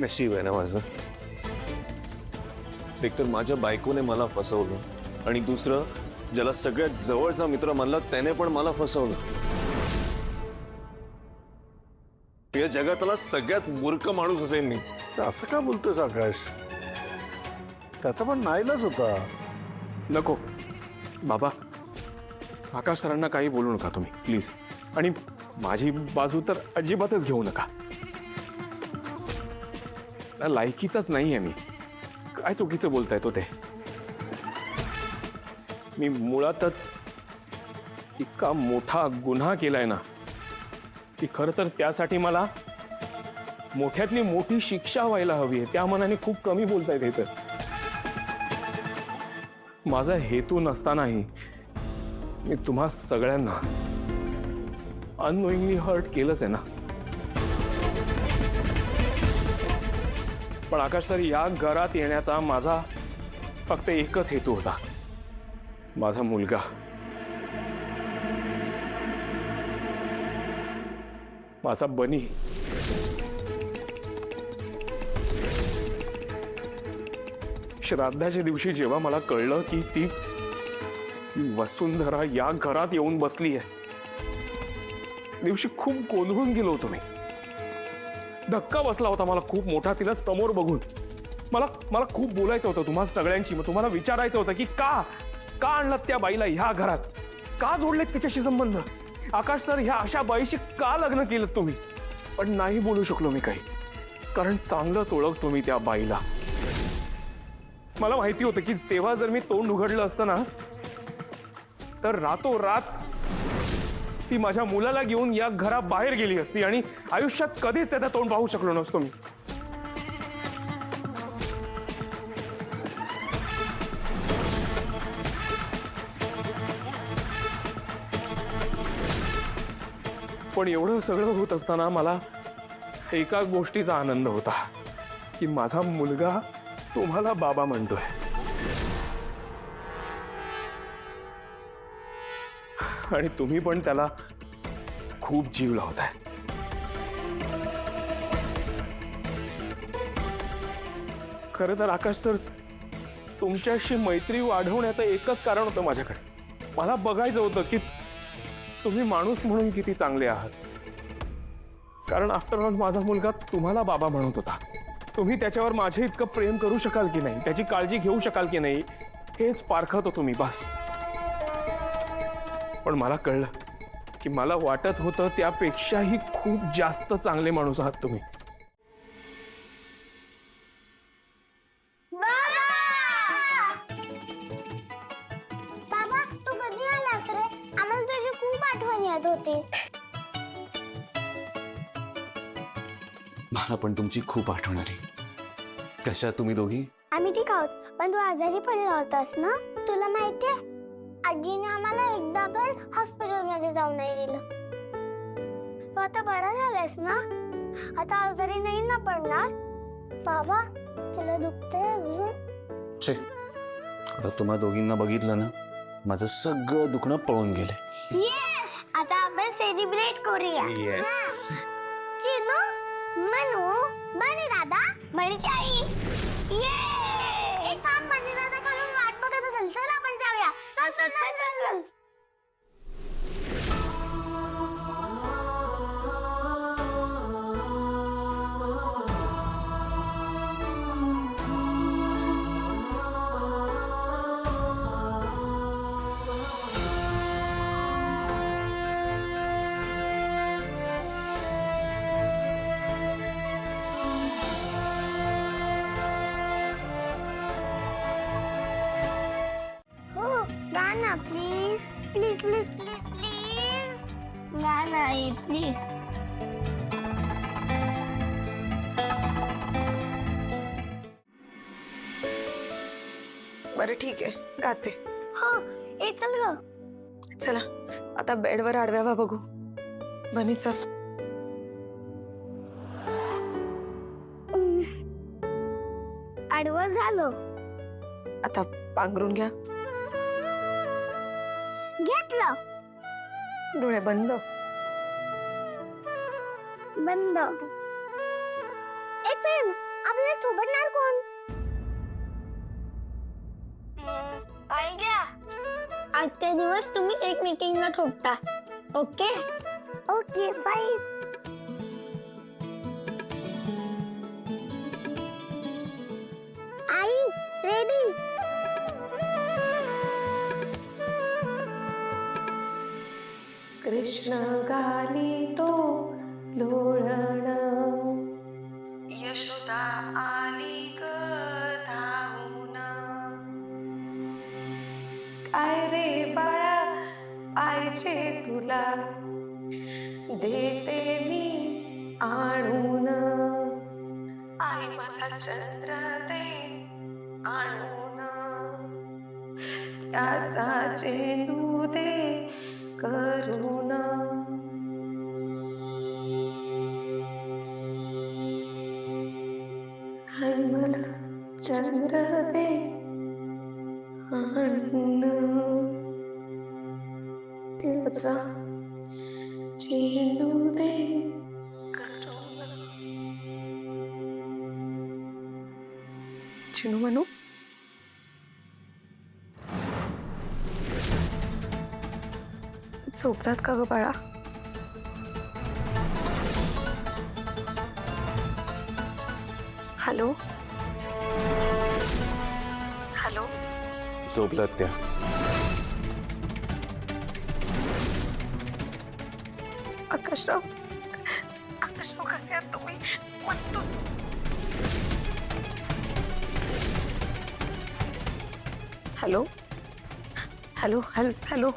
नशीब आहे ना माझं. एकतर माझ्या बायकोने मला फसवलं आणि दुसरं ज्याला सगळ्यात जवळचा मित्र मानला त्याने पण मला फसवलं. या जगातला सगळ्यात मूर्ख माणूस असेल मी. असं का बोलतोस आकाश? त्याचा पण नाईलाज होता. नको बाबा, आकाश सरांना काही बोलू नका तुम्ही प्लीज. आणि माझी बाजू तर अजिबातच घेऊ नका. लायकीचाच नाही आहे मी. काय चुकीचं बोलताय तो ते. मी मुळातच इतका मोठा गुन्हा केलाय ना की खरं तर त्यासाठी मला मोठ्यातली मोठी शिक्षा व्हायला हवी आहे. त्या मनाने खूप कमी बोलतायत हे तर. माझा हेतू नसतानाही मी तुम्हा सगळ्यांना अननोइंगली हर्ट केलंच आहे ना. पण आकाश सर, या घरात येण्याचा माझा फक्त एकच हेतू होता. माझा मुलगा. माझा बनी. श्राद्धाच्या दिवशी जेव्हा मला कळलं की ती वसुंधरा या घरात येऊन बसली आहे, दिवशी खूप गोंधळून गेलो होतो मी. धक्का बसला होता मला खूप मोठा तिला समोर बघून. मला खूप बोलायचं होतं तुम्हा सगळ्यांशी. मग तुम्हाला विचारायचं होतं की का आणलं त्या बाईला ह्या घरात, का जोडलेत तिच्याशी संबंध. आकाश सर, ह्या अशा बाईशी का लग्न केलं तुम्ही. पण नाही बोलू शकलो मी काही, कारण चांगलंच ओळखतो मी त्या बाईला. मला माहिती होतं की तेव्हा जर मी तोंड उघडलं असतं ना तर रातोरात ती माझ्या मुलाला घेऊन या घराबाहेर गेली असती आणि आयुष्यात कधीच त्याचं तोंड पाहू शकलो नसतो मी. पण एवढं सगळं होत असताना मला एका गोष्टीचा आनंद होता की माझा मुलगा तुम्हाला बाबा म्हणतोय. आणि तुम्ही पण त्याला खूप जीव लावताय. खरं तर आकाश सर, तुमच्याशी मैत्री वाढवण्याचं एकच कारण होतं माझ्याकडे. मला बघायचं होतं की तुम्ही माणूस म्हणून किती चांगले आहात. कारण आफ्टर ऑल माझा मुलगा तुम्हाला बाबा म्हणत होता. तुम्ही त्याच्यावर माझे इतकं प्रेम करू शकाल की नाही, त्याची काळजी घेऊ शकाल की नाही, हेच पारखत होतो मी बस. पण मला कळलं की मला वाटत होतं त्यापेक्षाही खूप जास्त चांगले माणूस आहात तुम्ही. बाबा, तू कधी आलास रे? आम्हाला तुझी खूप आठवण येत होती. मला पण तुमची खूप आठवण आली. कशा तुम्ही दोघी? आम्ही ठीक आहोत, पण तू आजारी पडला होतास ना. तुला माहितीये, आजीने आम्हाला एकदा पण हॉस्पिटलमध्ये जाऊ नाही दिलं. तू आता बरा झालास ना? आता आजारी नाही ना पडणार? बाबा, तुला दुखतंय अजून? छे, आता तुम्हा दोघींना बघितलं ना, माझं सगळं दुखणं पळून गेलंय. येस, आता आपण सेलिब्रेट करूया. येस. चिनू, मनू, बनी दादा, बनीची आई. ये! थांब, बनी दादा खालून वाट बघत असेल. चल आपण जाऊया. चल चल चल चल चल. गाना please please please please please गाना प्लीज. बरं ठीक आहे, गाते. हो, ए चल ग. चला आता बेडवर आडव्या व्हा बघू. बनी चल. आडवं झालं. आता पांघरून घ्या. घेतलं. डोळे बंद. बंद. ए चल, आपल्याला सोबतणार कोण? आई घ्या. आजचे दिवस तुम्ही एक मीटिंगला थोपता. Okay okay bye. I ready. कृष्ण गाली तो लोळण यशोदा आली ग धावून काय रे बाळा पाहिजे तुला देते मी आणून आई मला चंद्र दे आणून त्याचा चेंडू दे करुणा आई मला चंद्र दे आणून त्याचा चेंडू दे करुणा. चिनू म्हणू झोपलात का ग बाळा? हॅलो हॅलो झोपल्यात त्या. आकाशराव आकाशराव कसे आहात तुम्ही? Hello hello hello hello